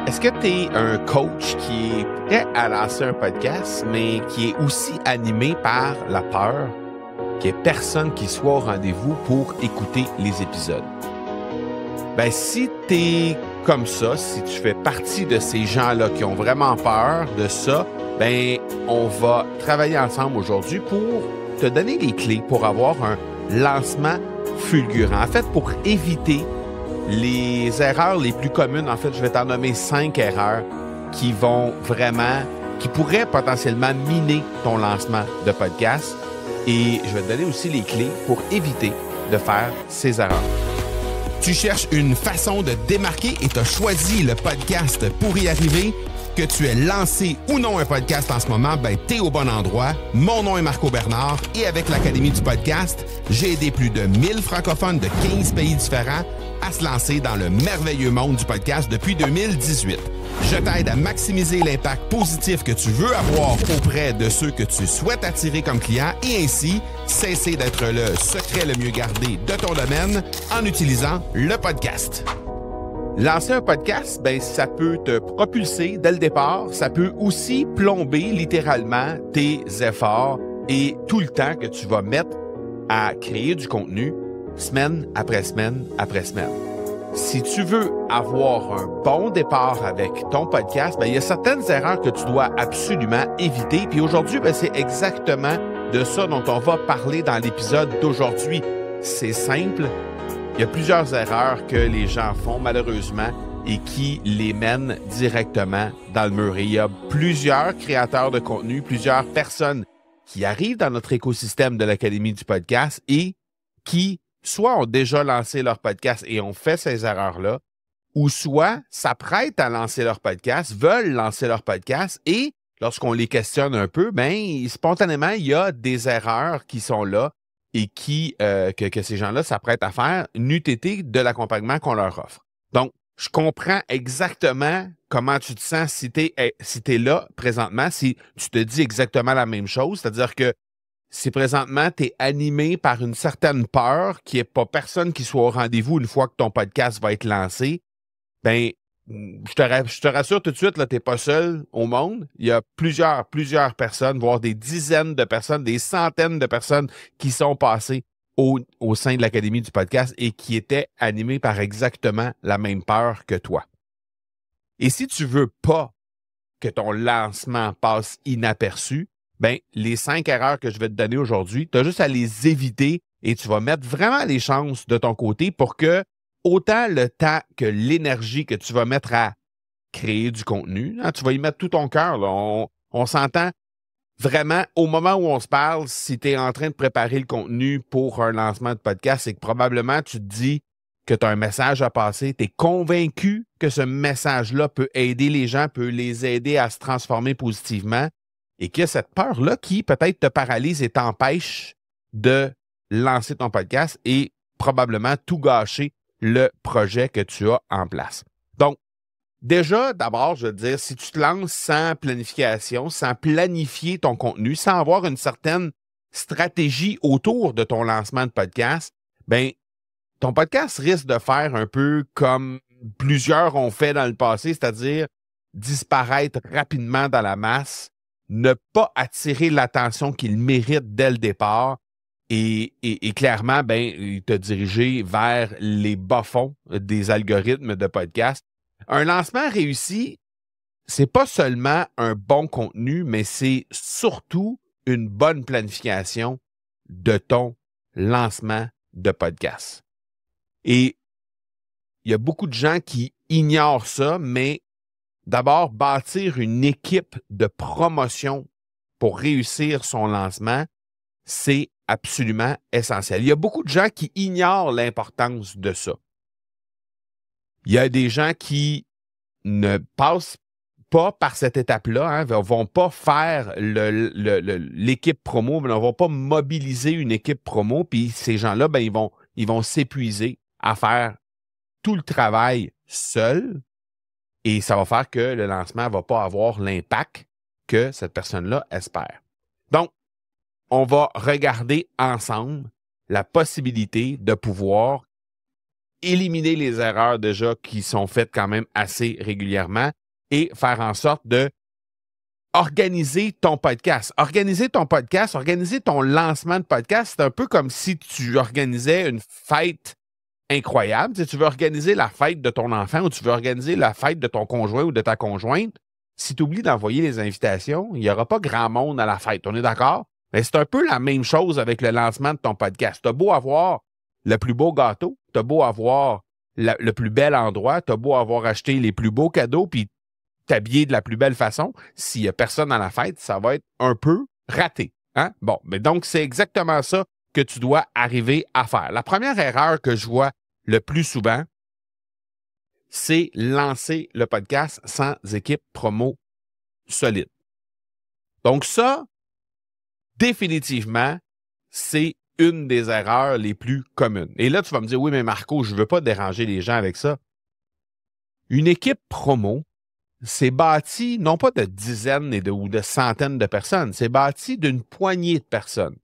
Est-ce que tu es un coach qui est prêt à lancer un podcast, mais qui est aussi animé par la peur qu'il n'y ait personne qui soit au rendez-vous pour écouter les épisodes? Ben, si tu es comme ça, si tu fais partie de ces gens-là qui ont vraiment peur de ça, ben, on va travailler ensemble aujourd'hui pour te donner les clés pour avoir un lancement fulgurant. En fait, pour éviter les erreurs les plus communes, en fait, je vais t'en nommer 5 erreurs qui pourraient potentiellement miner ton lancement de podcast. Et je vais te donner aussi les clés pour éviter de faire ces erreurs. Tu cherches une façon de démarquer et tu as choisi le podcast pour y arriver? Que tu aies lancé ou non un podcast en ce moment, ben t'es au bon endroit. Mon nom est Marco Bernard et avec l'Académie du podcast, j'ai aidé plus de 1000 francophones de 15 pays différents à se lancer dans le merveilleux monde du podcast depuis 2018. Je t'aide à maximiser l'impact positif que tu veux avoir auprès de ceux que tu souhaites attirer comme clients et ainsi cesser d'être le secret le mieux gardé de ton domaine en utilisant le podcast. Lancer un podcast, ben, ça peut te propulser dès le départ. Ça peut aussi plomber littéralement tes efforts et tout le temps que tu vas mettre à créer du contenu semaine après semaine après semaine. Si tu veux avoir un bon départ avec ton podcast, ben, il y a certaines erreurs que tu dois absolument éviter. Puis aujourd'hui, ben, c'est exactement de ça dont on va parler dans l'épisode d'aujourd'hui. C'est simple. Il y a plusieurs erreurs que les gens font malheureusement et qui les mènent directement dans le mur. Et il y a plusieurs créateurs de contenu, plusieurs personnes qui arrivent dans notre écosystème de l'Académie du podcast et qui soit ont déjà lancé leur podcast et ont fait ces erreurs-là, ou soit s'apprêtent à lancer leur podcast, veulent lancer leur podcast et lorsqu'on les questionne un peu, ben spontanément, il y a des erreurs qui sont là et que ces gens-là s'apprêtent à faire, n'eût été de l'accompagnement qu'on leur offre. Donc, je comprends exactement comment tu te sens si tu es là présentement, si tu te dis exactement la même chose, c'est-à-dire que si présentement tu es animé par une certaine peur qu'il n'y ait pas personne qui soit au rendez-vous une fois que ton podcast va être lancé, ben je te rassure tout de suite, tu n'es pas seul au monde. Il y a plusieurs personnes, voire des dizaines de personnes, des centaines de personnes qui sont passées au sein de l'Académie du podcast et qui étaient animées par exactement la même peur que toi. Et si tu veux pas que ton lancement passe inaperçu, ben les 5 erreurs que je vais te donner aujourd'hui, tu as juste à les éviter et tu vas mettre vraiment les chances de ton côté pour que autant le temps que l'énergie que tu vas mettre à créer du contenu, hein, tu vas y mettre tout ton cœur. On s'entend vraiment au moment où on se parle, si tu es en train de préparer le contenu pour un lancement de podcast, c'est que probablement tu te dis que tu as un message à passer, tu es convaincu que ce message-là peut aider les gens, peut les aider à se transformer positivement et qu'il y a cette peur-là qui peut-être te paralyse et t'empêche de lancer ton podcast et probablement tout gâcher le projet que tu as en place. Donc, déjà, d'abord, je veux dire, si tu te lances sans planification, sans planifier ton contenu, sans avoir une certaine stratégie autour de ton lancement de podcast, ben, ton podcast risque de faire un peu comme plusieurs ont fait dans le passé, c'est-à-dire disparaître rapidement dans la masse, ne pas attirer l'attention qu'il mérite dès le départ, et clairement, ben, te diriger vers les bas-fonds des algorithmes de podcast. Un lancement réussi, c'est pas seulement un bon contenu, mais c'est surtout une bonne planification de ton lancement de podcast. Et il y a beaucoup de gens qui ignorent ça, mais d'abord, bâtir une équipe de promotion pour réussir son lancement, c'est absolument essentiel. Il y a beaucoup de gens qui ignorent l'importance de ça. Il y a des gens qui ne passent pas par cette étape-là, ne vont pas faire l'équipe promo, ne vont pas mobiliser une équipe promo, puis ces gens-là, ben, ils vont s'épuiser à faire tout le travail seul et ça va faire que le lancement ne va pas avoir l'impact que cette personne-là espère. Donc, on va regarder ensemble la possibilité de pouvoir éliminer les erreurs déjà qui sont faites quand même assez régulièrement et faire en sorte de organiser ton podcast. Organiser ton podcast, organiser ton lancement de podcast, c'est un peu comme si tu organisais une fête incroyable. Si tu veux organiser la fête de ton enfant ou tu veux organiser la fête de ton conjoint ou de ta conjointe, si tu oublies d'envoyer les invitations, il n'y aura pas grand monde à la fête. On est d'accord? Mais c'est un peu la même chose avec le lancement de ton podcast. Tu as beau avoir le plus beau gâteau, tu as beau avoir le plus bel endroit, tu as beau avoir acheté les plus beaux cadeaux, puis t'habiller de la plus belle façon, s'il n'y a personne à la fête, ça va être un peu raté. Hein? Bon, mais donc c'est exactement ça que tu dois arriver à faire. La première erreur que je vois le plus souvent, c'est lancer le podcast sans équipe promo solide. Donc ça, définitivement, c'est une des erreurs les plus communes. Et là, tu vas me dire, oui, mais Marco, je ne veux pas déranger les gens avec ça. Une équipe promo, c'est bâti non pas de dizaines ou de centaines de personnes, c'est bâti d'une poignée de personnes.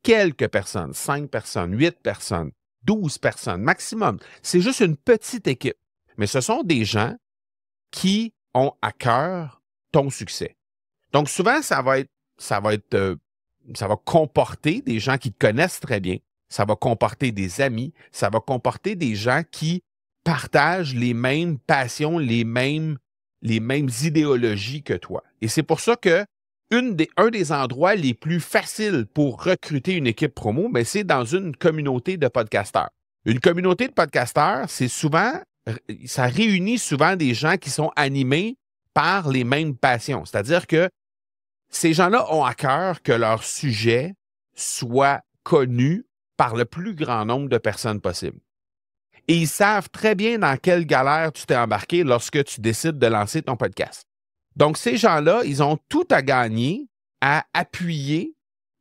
Quelques personnes, 5 personnes, 8 personnes, 12 personnes maximum. C'est juste une petite équipe. Mais ce sont des gens qui ont à cœur ton succès. Donc souvent, ça va comporter des gens qui te connaissent très bien. Ça va comporter des amis. Ça va comporter des gens qui partagent les mêmes passions, les mêmes idéologies que toi. Et c'est pour ça que un des endroits les plus faciles pour recruter une équipe promo, mais c'est dans une communauté de podcasteurs. Une communauté de podcasteurs, ça réunit souvent des gens qui sont animés par les mêmes passions. C'est-à-dire que ces gens-là ont à cœur que leur sujet soit connu par le plus grand nombre de personnes possible. Et ils savent très bien dans quelle galère tu t'es embarqué lorsque tu décides de lancer ton podcast. Donc, ces gens-là, ils ont tout à gagner à appuyer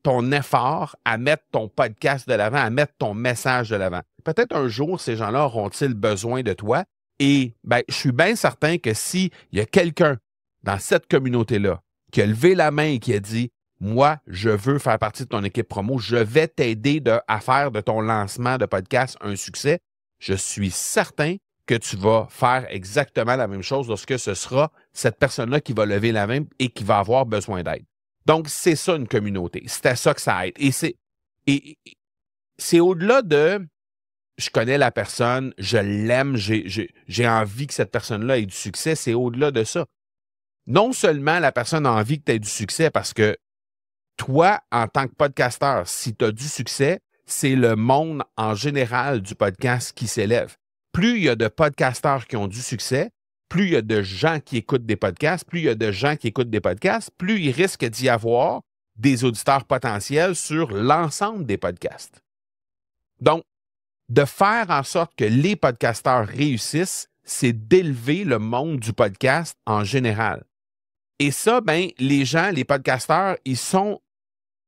ton effort à mettre ton podcast de l'avant, à mettre ton message de l'avant. Peut-être un jour, ces gens-là auront-ils besoin de toi. Et je suis bien certain que s'il y a quelqu'un dans cette communauté-là qui a levé la main et qui a dit « Moi, je veux faire partie de ton équipe promo, je vais t'aider à faire de ton lancement de podcast un succès », je suis certain que tu vas faire exactement la même chose lorsque ce sera cette personne-là qui va lever la main et qui va avoir besoin d'aide. Donc, c'est ça une communauté. C'est à ça que ça aide. Et c'est au-delà de « je connais la personne, je l'aime, j'ai envie que cette personne-là ait du succès », c'est au-delà de ça. Non seulement la personne a envie que tu aies du succès parce que toi, en tant que podcasteur, si tu as du succès, c'est le monde en général du podcast qui s'élève. Plus il y a de podcasteurs qui ont du succès, plus il y a de gens qui écoutent des podcasts, plus il y a de gens qui écoutent des podcasts, plus il risque d'y avoir des auditeurs potentiels sur l'ensemble des podcasts. Donc, de faire en sorte que les podcasteurs réussissent, c'est d'élever le monde du podcast en général. Et ça, les podcasteurs, ils sont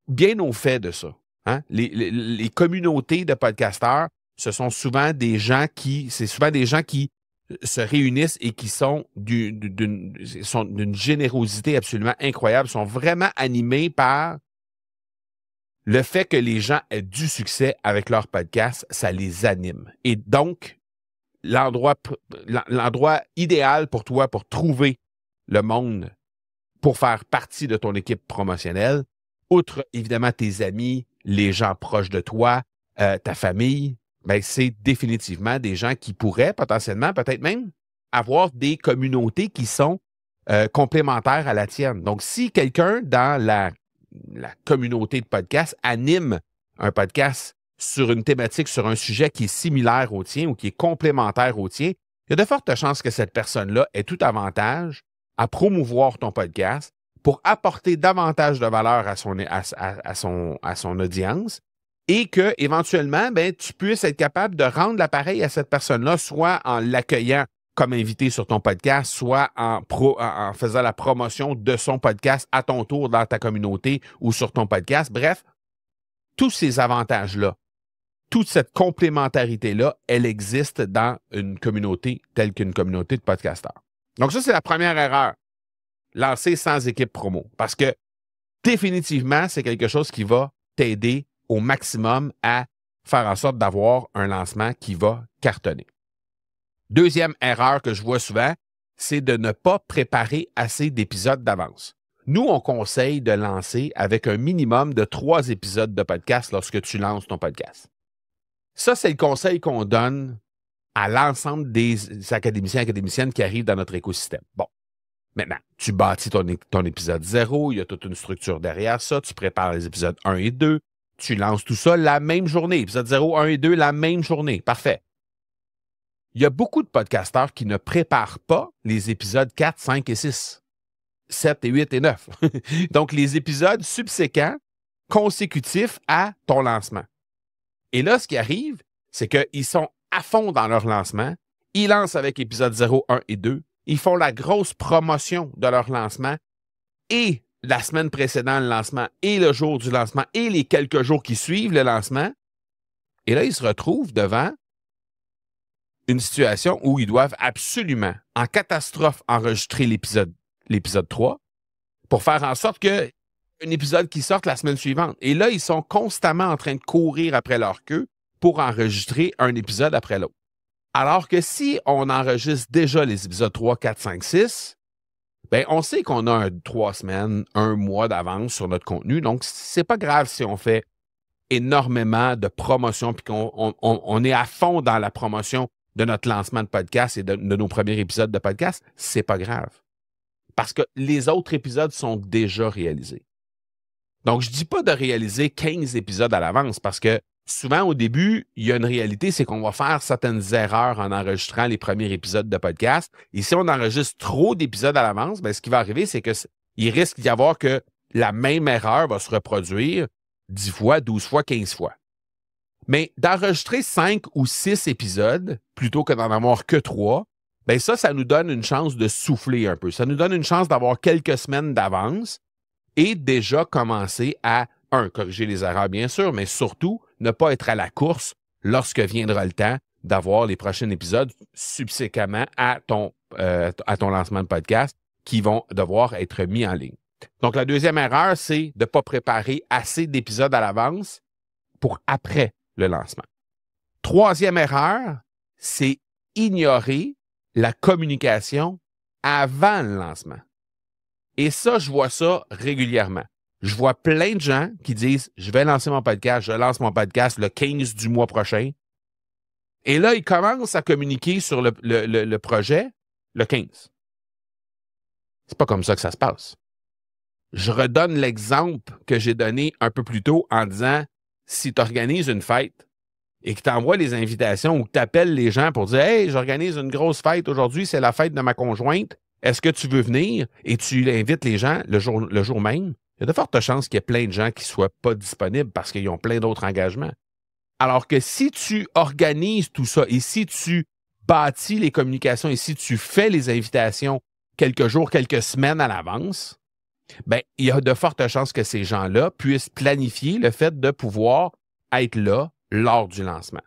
bien au fait de ça. Hein? Les communautés de podcasteurs, ce sont souvent des gens qui se réunissent et qui sont d'une générosité absolument incroyable, sont vraiment animés par le fait que les gens aient du succès avec leur podcast, ça les anime. Et donc, l'endroit idéal pour toi pour trouver le monde pour faire partie de ton équipe promotionnelle, outre évidemment tes amis, les gens proches de toi, ta famille, c'est définitivement des gens qui pourraient potentiellement, peut-être même, avoir des communautés qui sont complémentaires à la tienne. Donc, si quelqu'un dans la communauté de podcast anime un podcast sur une thématique, sur un sujet qui est similaire au tien ou qui est complémentaire au tien, il y a de fortes chances que cette personne-là ait tout avantage à promouvoir ton podcast pour apporter davantage de valeur à son audience et que éventuellement, tu puisses être capable de rendre l'appareil à cette personne-là, soit en l'accueillant comme invité sur ton podcast, soit en faisant la promotion de son podcast à ton tour dans ta communauté ou sur ton podcast. Bref, tous ces avantages-là, toute cette complémentarité-là, elle existe dans une communauté telle qu'une communauté de podcasteurs. Donc ça, c'est la première erreur. Lancer sans équipe promo. Parce que définitivement, c'est quelque chose qui va t'aider au maximum à faire en sorte d'avoir un lancement qui va cartonner. Deuxième erreur que je vois souvent, c'est de ne pas préparer assez d'épisodes d'avance. Nous, on conseille de lancer avec un minimum de 3 épisodes de podcast lorsque tu lances ton podcast. Ça, c'est le conseil qu'on donne à l'ensemble des académiciens et académiciennes qui arrivent dans notre écosystème. Bon, maintenant, tu bâtis ton épisode 0, il y a toute une structure derrière ça, tu prépares les épisodes 1 et 2, tu lances tout ça la même journée. Épisode 0, 1 et 2, la même journée. Parfait. Il y a beaucoup de podcasteurs qui ne préparent pas les épisodes 4, 5 et 6, 7 et 8 et 9. Donc, les épisodes subséquents, consécutifs à ton lancement. Et là, ce qui arrive, c'est qu'ils sont à fond dans leur lancement. Ils lancent avec épisode 0, 1 et 2. Ils font la grosse promotion de leur lancement et la semaine précédant le lancement et le jour du lancement et les quelques jours qui suivent le lancement. Et là, ils se retrouvent devant une situation où ils doivent absolument, en catastrophe, enregistrer l'épisode 3 pour faire en sorte que un épisode qui sorte la semaine suivante. Et là, ils sont constamment en train de courir après leur queue pour enregistrer un épisode après l'autre. Alors que si on enregistre déjà les épisodes 3, 4, 5, 6, bien, on sait qu'on a 3 semaines, 1 mois d'avance sur notre contenu. Donc, c'est pas grave si on fait énormément de promotion puis qu'on est à fond dans la promotion de notre lancement de podcast et de nos premiers épisodes de podcast. C'est pas grave. Parce que les autres épisodes sont déjà réalisés. Donc, je ne dis pas de réaliser 15 épisodes à l'avance parce que souvent, au début, il y a une réalité, c'est qu'on va faire certaines erreurs en enregistrant les premiers épisodes de podcast. Et si on enregistre trop d'épisodes à l'avance, bien, ce qui va arriver, c'est qu'il risque d'y avoir que la même erreur va se reproduire 10 fois, 12 fois, 15 fois. Mais d'enregistrer 5 ou 6 épisodes plutôt que d'en avoir que 3, bien ça nous donne une chance de souffler un peu. Ça nous donne une chance d'avoir quelques semaines d'avance et déjà commencer à, corriger les erreurs, bien sûr, mais surtout, ne pas être à la course lorsque viendra le temps d'avoir les prochains épisodes subséquemment à ton lancement de podcast qui vont devoir être mis en ligne. Donc, la deuxième erreur, c'est de ne pas préparer assez d'épisodes à l'avance pour après le lancement. Troisième erreur, c'est ignorer la communication avant le lancement. Et ça, je vois ça régulièrement. Je vois plein de gens qui disent « Je vais lancer mon podcast, je lance mon podcast le 15 du mois prochain. » Et là, ils commencent à communiquer sur le projet le 15. C'est pas comme ça que ça se passe. Je redonne l'exemple que j'ai donné un peu plus tôt en disant si tu organises une fête et que tu envoies les invitations ou que tu appelles les gens pour dire « Hey, j'organise une grosse fête aujourd'hui, c'est la fête de ma conjointe. Est-ce que tu veux venir? » Et tu invites les gens le jour même. Il y a de fortes chances qu'il y ait plein de gens qui ne soient pas disponibles parce qu'ils ont plein d'autres engagements. Alors que si tu organises tout ça et si tu bâtis les communications et si tu fais les invitations quelques jours, quelques semaines à l'avance, bien, il y a de fortes chances que ces gens-là puissent planifier le fait de pouvoir être là lors du lancement.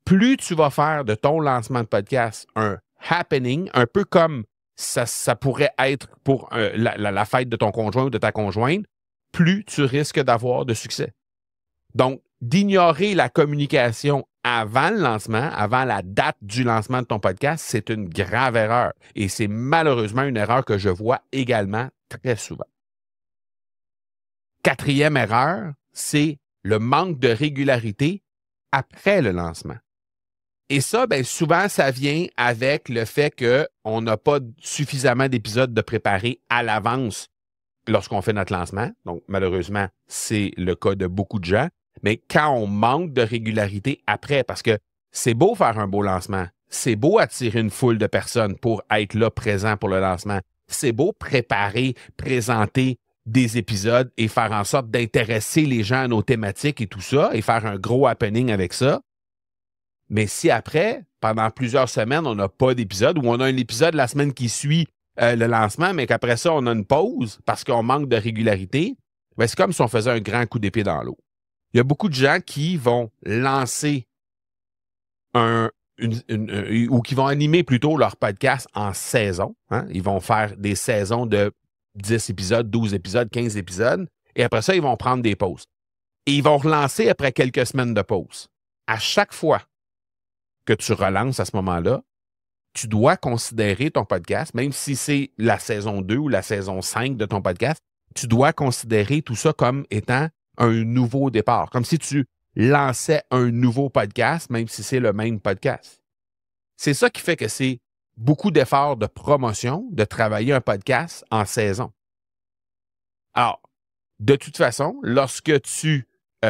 Plus tu vas faire de ton lancement de podcast un happening, un peu comme ça pourrait être pour la fête de ton conjoint ou de ta conjointe, plus tu risques d'avoir de succès. Donc, d'ignorer la communication avant le lancement, avant la date du lancement de ton podcast, c'est une grave erreur. Et c'est malheureusement une erreur que je vois également très souvent. Quatrième erreur, c'est le manque de régularité après le lancement. Et ça, bien, souvent, ça vient avec le fait qu'on n'a pas suffisamment d'épisodes de préparer à l'avance lorsqu'on fait notre lancement. Donc, malheureusement, c'est le cas de beaucoup de gens. Mais quand on manque de régularité après, parce que c'est beau faire un beau lancement, c'est beau attirer une foule de personnes pour être là présent pour le lancement, c'est beau préparer, présenter des épisodes et faire en sorte d'intéresser les gens à nos thématiques et tout ça, et faire un gros happening avec ça. Mais si après, pendant plusieurs semaines, on n'a pas d'épisode, ou on a un épisode la semaine qui suit le lancement, mais qu'après ça, on a une pause parce qu'on manque de régularité, bien, c'est comme si on faisait un grand coup d'épée dans l'eau. Il y a beaucoup de gens qui vont lancer ou qui vont animer plutôt leur podcast en saison. Hein? Ils vont faire des saisons de 10 épisodes, 12 épisodes, 15 épisodes, et après ça, ils vont prendre des pauses. Et ils vont relancer après quelques semaines de pause. À chaque fois que tu relances à ce moment-là, tu dois considérer ton podcast, même si c'est la saison 2 ou la saison 5 de ton podcast, tu dois considérer tout ça comme étant un nouveau départ, comme si tu lançais un nouveau podcast, même si c'est le même podcast. C'est ça qui fait que c'est beaucoup d'efforts de promotion, de travailler un podcast en saison. Alors, de toute façon, lorsque tu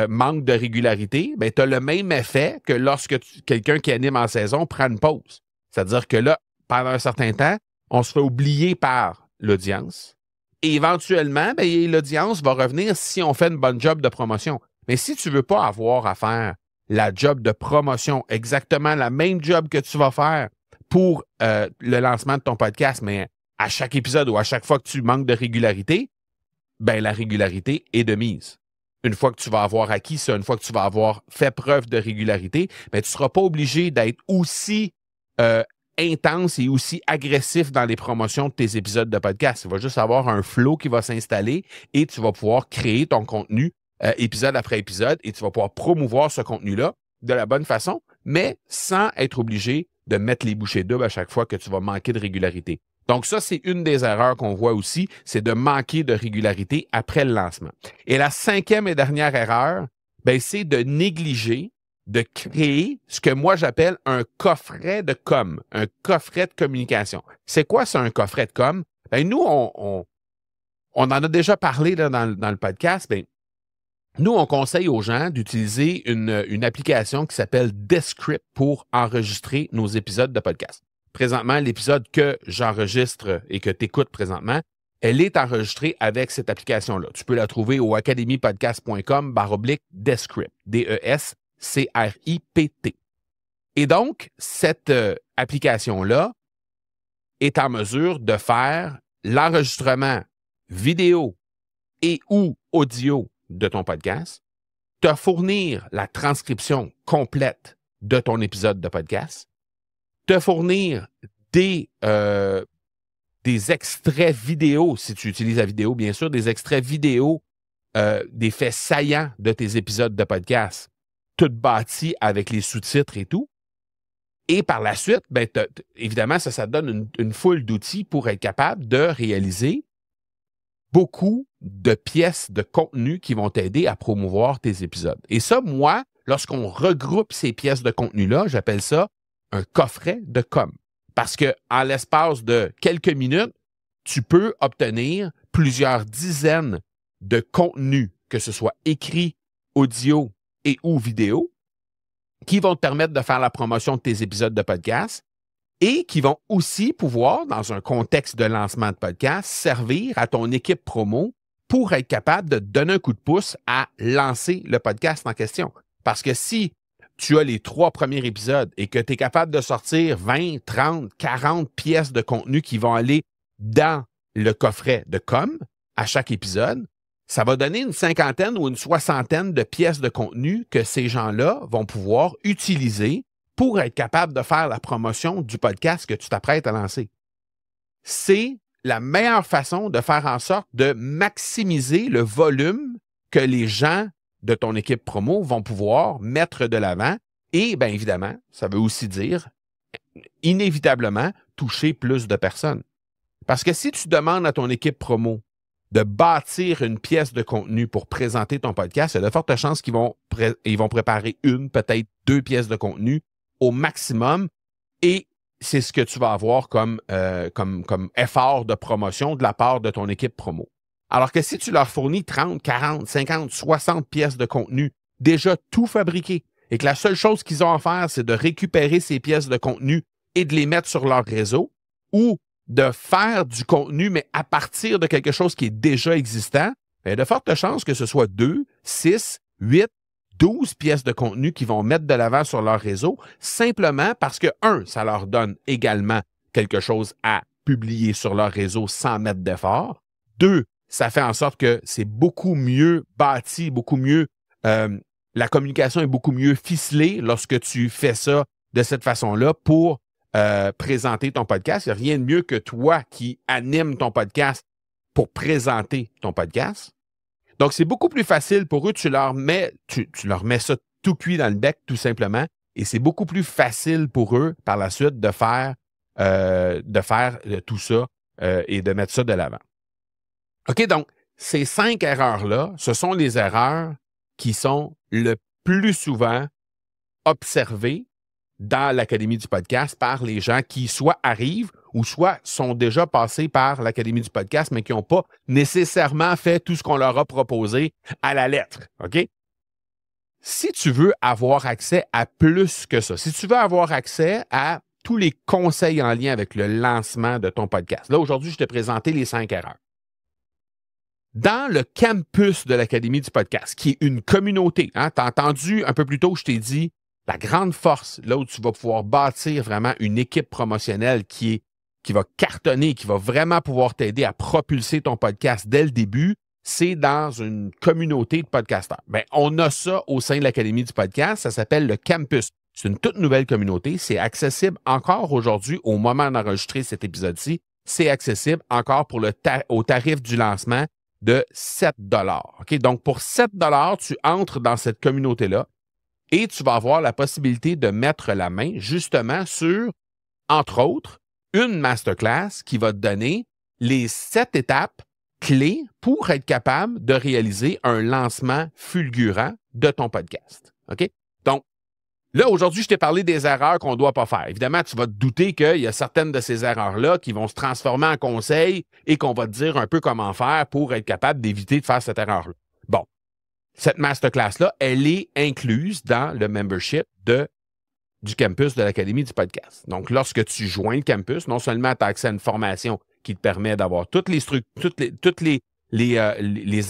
manques de régularité, ben, tu as le même effet que lorsque quelqu'un qui anime en saison prend une pause. C'est-à-dire que là, pendant un certain temps, on se fait oublier par l'audience. Et éventuellement, ben, l'audience va revenir si on fait une bonne job de promotion. Mais si tu ne veux pas avoir à faire la job de promotion, exactement la même job que tu vas faire pour le lancement de ton podcast, mais à chaque épisode ou à chaque fois que tu manques de régularité, ben, la régularité est de mise. Une fois que tu vas avoir acquis ça, une fois que tu vas avoir fait preuve de régularité, ben, tu ne seras pas obligé d'être aussi intense et aussi agressif dans les promotions de tes épisodes de podcast. Il va juste avoir un flow qui va s'installer et tu vas pouvoir créer ton contenu épisode après épisode et tu vas pouvoir promouvoir ce contenu-là de la bonne façon, mais sans être obligé de mettre les bouchées doubles à chaque fois que tu vas manquer de régularité. Donc ça, c'est une des erreurs qu'on voit aussi, c'est de manquer de régularité après le lancement. Et la 5e et dernière erreur, ben, c'est de négliger de créer ce que moi j'appelle un coffret de com, un coffret de communication. C'est quoi ça, un coffret de com? Ben, nous, on en a déjà parlé là, dans le podcast. Ben, nous, on conseille aux gens d'utiliser une application qui s'appelle Descript pour enregistrer nos épisodes de podcast. Présentement, l'épisode que j'enregistre et que tu écoutes présentement, elle est enregistrée avec cette application-là. Tu peux la trouver au academypodcast.com/Descript, D-E-S-C-R-I-P-T. Et donc, cette application-là est en mesure de faire l'enregistrement vidéo et ou audio de ton podcast, te fournir la transcription complète de ton épisode de podcast, te fournir des extraits vidéo, si tu utilises la vidéo, bien sûr, des extraits vidéo des faits saillants de tes épisodes de podcast, tout bâti avec les sous-titres et tout. Et par la suite, ben, évidemment, ça te donne une foule d'outils pour être capable de réaliser beaucoup de pièces de contenu qui vont t'aider à promouvoir tes épisodes. Et ça, moi, lorsqu'on regroupe ces pièces de contenu-là, j'appelle ça un coffret de com. Parce qu'en l'espace de quelques minutes, tu peux obtenir plusieurs dizaines de contenus, que ce soit écrit, audio et ou vidéo, qui vont te permettre de faire la promotion de tes épisodes de podcast et qui vont aussi pouvoir, dans un contexte de lancement de podcast, servir à ton équipe promo pour être capable de te donner un coup de pouce à lancer le podcast en question. Parce que si tu as les 3 premiers épisodes et que tu es capable de sortir 20, 30, 40 pièces de contenu qui vont aller dans le coffret de com à chaque épisode, ça va donner une 50aine ou une 60aine de pièces de contenu que ces gens-là vont pouvoir utiliser pour être capable de faire la promotion du podcast que tu t'apprêtes à lancer. C'est la meilleure façon de faire en sorte de maximiser le volume que les gens de ton équipe promo vont pouvoir mettre de l'avant et, bien évidemment, ça veut aussi dire, inévitablement, toucher plus de personnes. Parce que si tu demandes à ton équipe promo de bâtir une pièce de contenu pour présenter ton podcast, il y a de fortes chances qu'ils vont préparer une, peut-être 2 pièces de contenu au maximum et c'est ce que tu vas avoir comme effort de promotion de la part de ton équipe promo. Alors que si tu leur fournis 30, 40, 50, 60 pièces de contenu déjà tout fabriquées et que la seule chose qu'ils ont à faire, c'est de récupérer ces pièces de contenu et de les mettre sur leur réseau ou de faire du contenu, mais à partir de quelque chose qui est déjà existant, il y a de fortes chances que ce soit 2, 6, 8, 12 pièces de contenu qu'ils vont mettre de l'avant sur leur réseau, simplement parce que, 1, ça leur donne également quelque chose à publier sur leur réseau sans mettre d'effort. 2, ça fait en sorte que c'est beaucoup mieux bâti, beaucoup mieux, la communication est beaucoup mieux ficelée lorsque tu fais ça de cette façon-là pour présenter ton podcast. Il n'y a rien de mieux que toi qui anime ton podcast pour présenter ton podcast. Donc, c'est beaucoup plus facile pour eux. Tu leur mets ça tout cuit dans le bec, tout simplement. Et c'est beaucoup plus facile pour eux, par la suite, de faire de faire tout ça et de mettre ça de l'avant. OK, donc, ces 5 erreurs-là, ce sont les erreurs qui sont le plus souvent observées dans l'Académie du podcast par les gens qui soit arrivent ou soit sont déjà passés par l'Académie du podcast, mais qui n'ont pas nécessairement fait tout ce qu'on leur a proposé à la lettre. OK? Si tu veux avoir accès à plus que ça, si tu veux avoir accès à tous les conseils en lien avec le lancement de ton podcast, là, aujourd'hui, je t'ai présenté les 5 erreurs. Dans le campus de l'Académie du podcast, qui est une communauté, hein, tu as entendu un peu plus tôt, je t'ai dit, la grande force, là où tu vas pouvoir bâtir vraiment une équipe promotionnelle qui va cartonner, qui va vraiment pouvoir t'aider à propulser ton podcast dès le début, c'est dans une communauté de podcasteurs. Bien, on a ça au sein de l'Académie du podcast, ça s'appelle le campus. C'est une toute nouvelle communauté, c'est accessible encore aujourd'hui, au moment d'enregistrer cet épisode-ci, c'est accessible encore pour au tarif du lancement de 7 $. Okay? Donc, pour 7 $, tu entres dans cette communauté-là et tu vas avoir la possibilité de mettre la main justement sur, entre autres, une masterclass qui va te donner les 7 étapes clés pour être capable de réaliser un lancement fulgurant de ton podcast. OK? Donc, là, aujourd'hui, je t'ai parlé des erreurs qu'on ne doit pas faire. Évidemment, tu vas te douter qu'il y a certaines de ces erreurs-là qui vont se transformer en conseils et qu'on va te dire un peu comment faire pour être capable d'éviter de faire cette erreur-là. Bon, cette masterclass-là, elle est incluse dans le membership du campus de l'Académie du podcast. Donc, lorsque tu joins le campus, non seulement tu as accès à une formation qui te permet d'avoir toutes les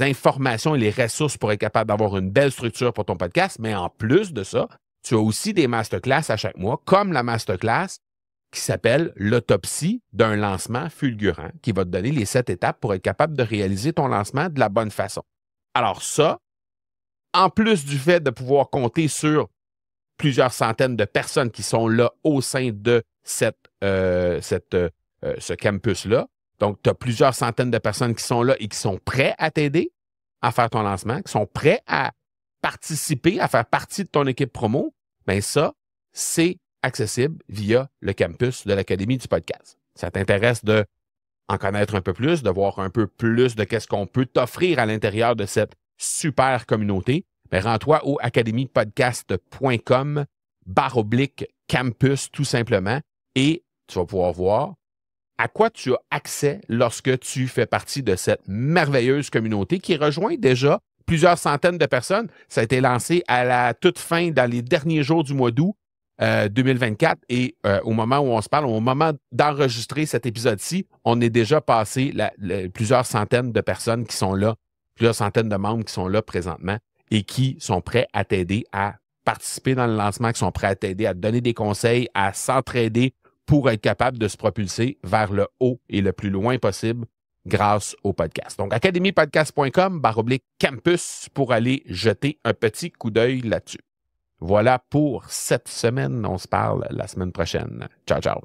informations et les ressources pour être capable d'avoir une belle structure pour ton podcast, mais en plus de ça, tu as aussi des masterclass à chaque mois, comme la masterclass qui s'appelle l'autopsie d'un lancement fulgurant, qui va te donner les 7 étapes pour être capable de réaliser ton lancement de la bonne façon. Alors ça, en plus du fait de pouvoir compter sur plusieurs centaines de personnes qui sont là au sein de ce campus-là, donc tu as plusieurs centaines de personnes qui sont là et qui sont prêts à t'aider à faire ton lancement, qui sont prêts à participer, à faire partie de ton équipe promo, bien ça, c'est accessible via le campus de l'Académie du podcast. Ça t'intéresse d'en connaître un peu plus, de voir un peu plus de qu'est-ce qu'on peut t'offrir à l'intérieur de cette super communauté, bien, rends-toi au academypodcast.com/campus tout simplement et tu vas pouvoir voir à quoi tu as accès lorsque tu fais partie de cette merveilleuse communauté qui rejoint déjà plusieurs centaines de personnes. Ça a été lancé à la toute fin, dans les derniers jours du mois d'août 2024. Et au moment où on se parle, au moment d'enregistrer cet épisode-ci, on est déjà passé plusieurs centaines de personnes qui sont là, plusieurs centaines de membres qui sont là présentement et qui sont prêts à t'aider à participer dans le lancement, qui sont prêts à t'aider à te donner des conseils, à s'entraider pour être capable de se propulser vers le haut et le plus loin possible grâce au podcast. Donc, academypodcast.com/campus pour aller jeter un petit coup d'œil là-dessus. Voilà pour cette semaine. On se parle la semaine prochaine. Ciao, ciao.